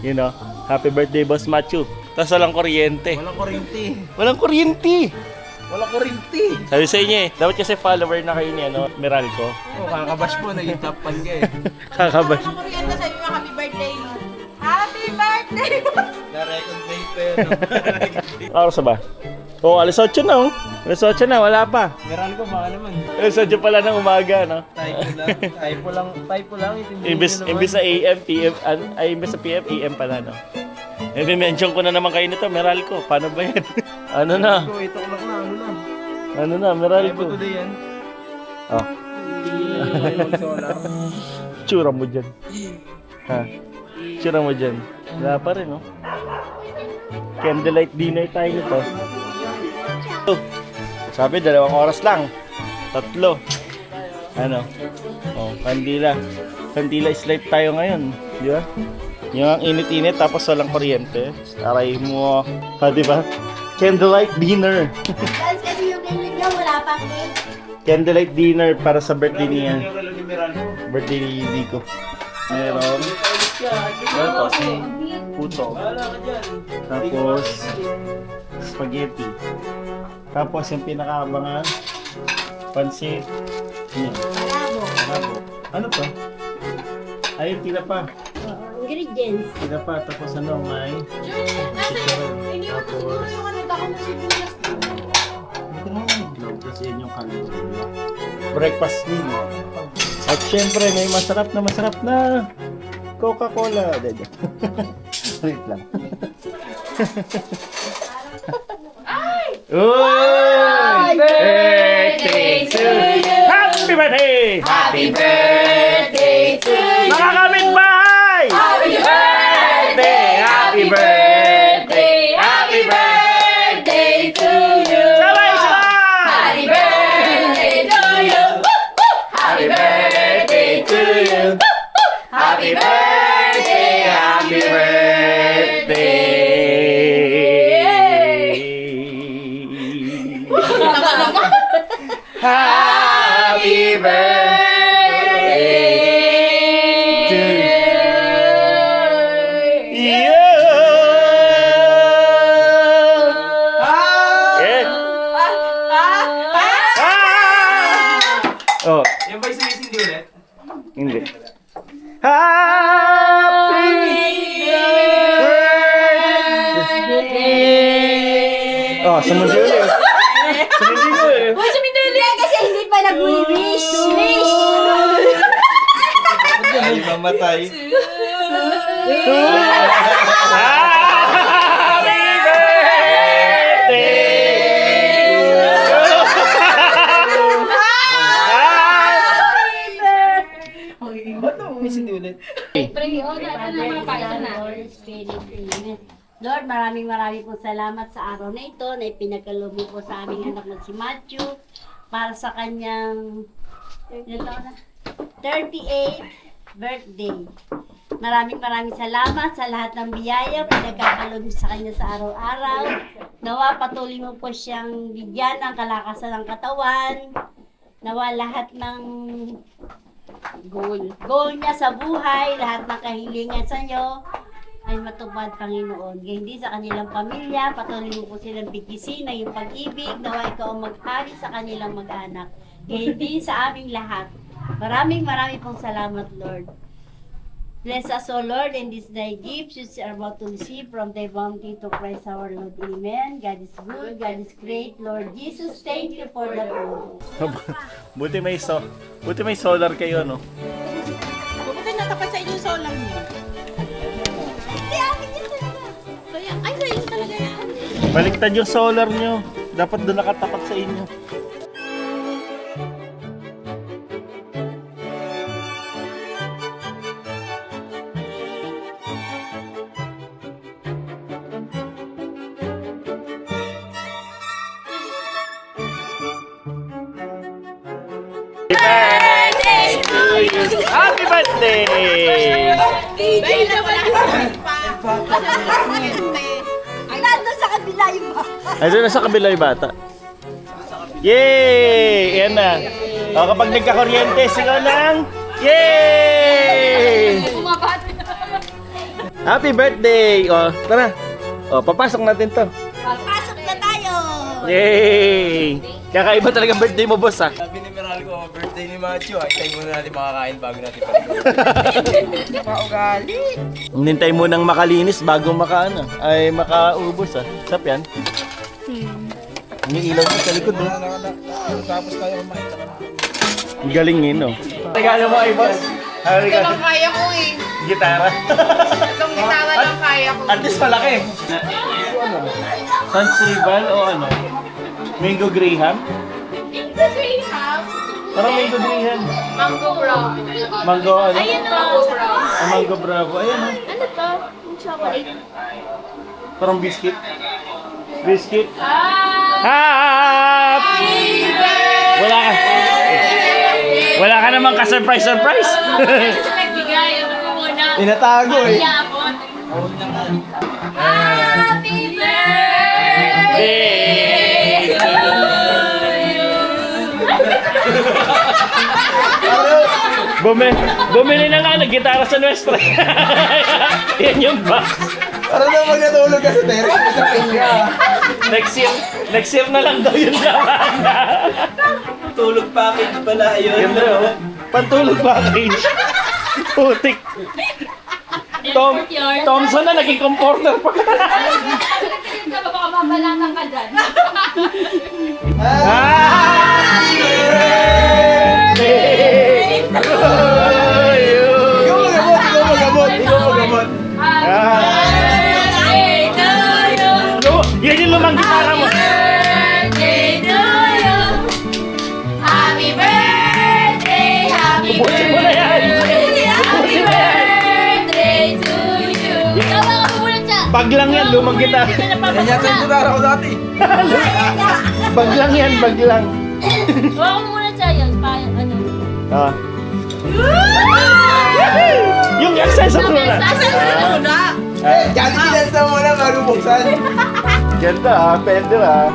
You know, happy birthday, Boss Machu. Tapos walang kuryente. Walang kuryente. Walang kuryente! Walang kuryente. Sabi sa inyo dapat kasi follower na kayo ni Meralco. Oh, kakabash mo, naging top fan ka eh. Kakabash. Ako rin ito, sabi mo happy birthday. Happy birthday! Na-recognize pa yun. Oras ba? Oh, alas 8 na Alas 8 na, wala pa. Meron ko, baka naman. Alas 8 pala ng umaga, no? Typo lang. Imbis sa AM, PM, ay imbis sa PM, AM pala, no? I-mention ko na naman kayo nito, Meralco. Paano ba yan? Ano na? 8 o'clock na, Ano na, Meralco? Typo today yan. Oh, tsura mo dyan. Ha? Tsura mo dyan. Wala pa rin, no? Candlelight dinner tayo nito. Sabi, 2 oras lang. 3. Ano? Oh, kandila. Kandila is light tayo ngayon. Di ba? Yung ang init-init tapos walang kuryente. Aray mo. Ha, di ba? Candlelight dinner. Guys, kasi yung ganyan niya, wala pang cake. Candlelight dinner para sa birthday niya. Birthday ni Dico. Meron. Tapos, puto. Tapos, spaghetti. Tapos, yung pinakaabangan, pansit. Yan. Bravo. Ano to? Ayun, tinapa. Ingredients. Tinapa. Tapos ano, may Iniwan ko siguro yung ano, baka mo sibuyas. ito mo yung globe kasi yun yung calorie. Breakfast meal. At syempre, may masarap na Coca-Cola. Dede. Wait lang. Happy birthday to you! Happy birthday! Happy birthday to you! Mga kapitbahay! Happy birthday! Happy birthday! Happy birthday to you! Sabay-sabay! Happy birthday to you! Happy birthday to you! Happy birthday! Happy birthday! Happy birthday to you! Eh. Oh, Yan ba yung sumisindi ulit? hindi. Happy birthday! Oh, sumundi ulit. Sumundi ulit. Uy, suminduli kasi hindi pa nag-wish. Wish! Ba't yan may mamatay? Happy birthday! Ba't na sumisindi ulit? Lord, maraming po salamat sa araw na ito na ipinagkaloob mo po sa aming anak na si Matthew para sa kanyang 38th birthday. Maraming salamat sa lahat ng biyaya pinagkakaloob mo sa kanya sa araw-araw. Nawa patuloy mo po siyang bigyan ng kalakasan ng katawan. Nawa lahat ng goal niya sa buhay, lahat ng kahilingan sa iyo ay matupad, Panginoon. Kaya hindi sa kanilang pamilya, patuloy mo po silang bigkisin na yung pag-ibig, nawa ikaw ang mag-hari sa kanilang mag-anak. Kaya hindi sa aming lahat. Maraming pong salamat, Lord. Bless us, O Lord, in this thy gifts which we are about to receive from thy bounty to Christ our Lord. Amen. God is good, God is great. Lord Jesus, thank you for the food. Buti may solar kayo, no? Bakit natapat sa inyo yung solar niyo? Hindi, amin yun talaga. Kaya, ay, ayun talaga yan. Baliktad yung solar nyo. Dapat doon nakatapat sa inyo. Happy birthday! DJ naman yung pa. Nandun sa kabila yung bata. Ay, doon na sa kabila yung bata. Yay! Yan na. O, kapag nagka-kuryente, sigaw lang. Yay! Bumabat. Happy birthday! O, tara. O, papasok natin to. Papasok na tayo! Yay! Kakaiba talaga birthday mo, boss, ha? Sabi ni Meral ko, birthday ni Macho, ay tayo muna natin makakain bago natin paugali. Hinintay mo nang makalinis bago makaubos, ha? Sap yan? May ilaw ko sa likod, ha? Tapos tayo kumain. Ang galing yun, no? Regalo mo ay boss? Ito lang kaya ko eh. Gitara. Itong gitara lang kaya ko. At least malaki. Sans Rival o ano? Mango Graham? Mango Graham. Parang Mango Graham. Mango brown. Mango ano? Ayan o. Mango brown. Ah, Mango Bravo. Ayan, oh. Ano to? Yung chocolate. Parang biscuit. Biscuit. Ah! Happy Wala ka. Wala ka namang ka-surprise. Kasi nagbigay. Ano ko muna? Tinatago eh. Yapon. Happy birthday! Bumili na nga ng gitara sa Nuestra. Yan yung box. Para na magnatulog ka sa terrace mo sa pinga. Next year na lang daw yun naman. Tulog package pala yun. Ganda, oh. Pantulog package. Putik. Thompson na naging comforter pa. Baka mabalatan ka dyan. Happy birthday to you. Ikaw magamot. Birthday to you. Yan yung lumang gitara mo. Birthday to you. Happy birthday, happy Ubusin mo na yan. Happy birthday to you. Tawa ka muna siya. Bag lang yan, lumang gitara. Yan yata yung gitara ko dati. Bag lang yan, bag lang. Tawa ka muna siya yun. Ano? Ah. Yung access sa truna. Diyan dance na muna bago buksan. Ganda ah, pwede ah.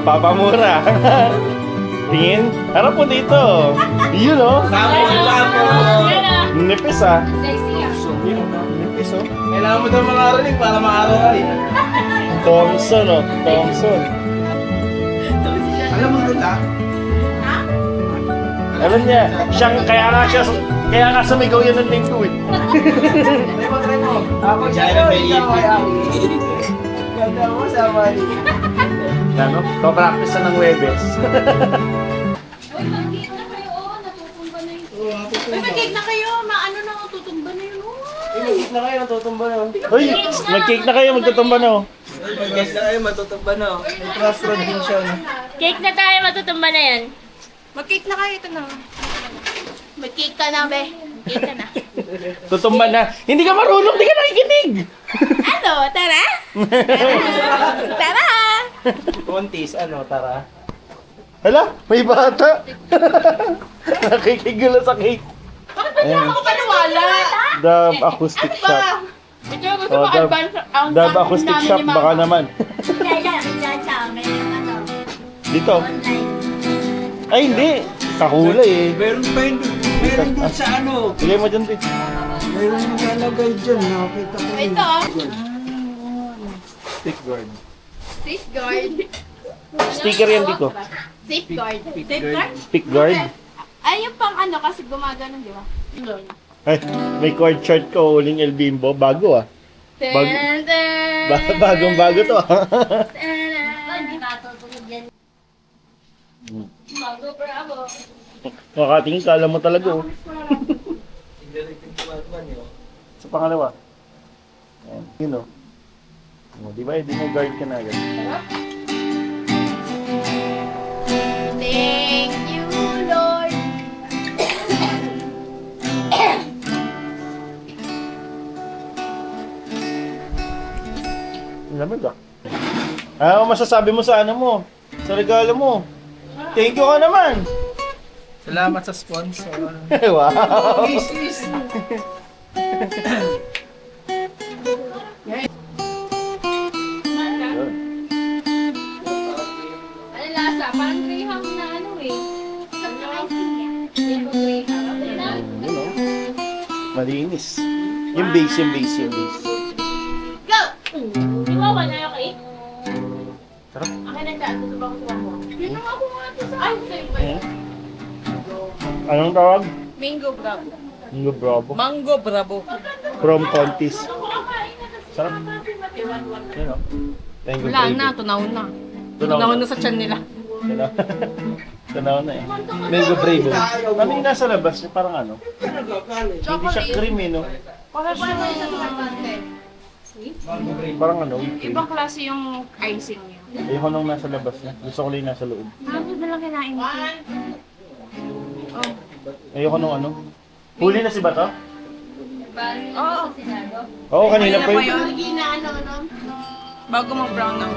Papamura. Tingin, harap mo dito. Yun oh. Yan ah. Nipis ah. Sexy ah. Nipis oh. Kailangan mo daw makarinig para makararay. Thompson oh, Thompson. Alam mo doon Alam niya, kaya nga sumigaw yan ng linggo eh. May mag-try mo. Ako siya may ipin. Ganda mo sa mali. Ano? Pa-practice na ng Webes. Uy, mag-cake na kayo. Oh, natutumba na yun. Uy, mag-cake na kayo. Maano na, tutumba na yun. Pinagit na kayo, natutumba na. Uy, mag-cake na kayo, magtutumba na oh. Pinagit na kayo, matutumba na. May crossroad din siya. No? Cake na tayo, matutumba na yan. Mag-cake na kayo, ito na. Mag-cake ka na, be. Cake ka na. Tutumba na. Hindi ka marunong, hindi ka nakikinig. Ano? Tara? Tara! Kontis, ano, tara. Hala, may bata. Nakikigulo sa cake. Bakit ba niya ako paniwala? Dab Acoustic Shop. Ito gusto Oh, mo advance ang Dab tanong Acoustic namin Shop, ni Mama. baka naman. Kaya sa amin, ano, Dito. online. Ay, hindi. Kakulay eh. Meron pa yun doon. Meron doon sa ano. Bigay mo dyan, Tin. Meron yung nalagay dyan. Nakita ko yun. Ito. Stick guard. Safeguard. Sticker yan dito. Safeguard. Safeguard? Pick guard. Ay, yung pang ano kasi gumagano, di ba? Ay, may cord short ko, uling El Bimbo. Bago ah. Bagong bago to ah. Hindi ka tutulog yan. Bago, bravo. Makatingin, kala mo talaga oh. Sa pangalawa. Ayan, yun oh. Oh, di ba, hindi mo guard ka na agad. Thank you, Lord. Ang lamig ah. Ano masasabi mo sa ano mo? Sa regalo mo? Thank you ka naman! Salamat sa sponsor. Wow! Ano lasa? Parang Graham na ano eh. Icing yan. Graham. Malinis. Yung base. Go! Iwawa na yung cake? Sarap. Akin na dyan. Susubang mo. Yun na nga po nga ito sa... Ay, sa'yo ba yun? Anong tawag? Mango Bravo. Mango Bravo. Mango Bravo. From Contis. Sarap. Yan o. Mango Wala Bravo. na, tunaw na. Tunaw Tunaw na. na sa tiyan nila. Tunaw na eh. Mango Bravo. Ano yung nasa labas? Parang ano? Hindi siya creamy, no? Parang Parang ano? whipped cream. ibang klase yung icing niya. Ayoko nung nasa labas niya. Gusto ko lang yung nasa loob. Ano na lang kinain ko? Oh. Ayoko nung ano. Huli na si Bato? Oo. Oo, kanina pa Kanina pa yun. yun. Bago mag-brown na.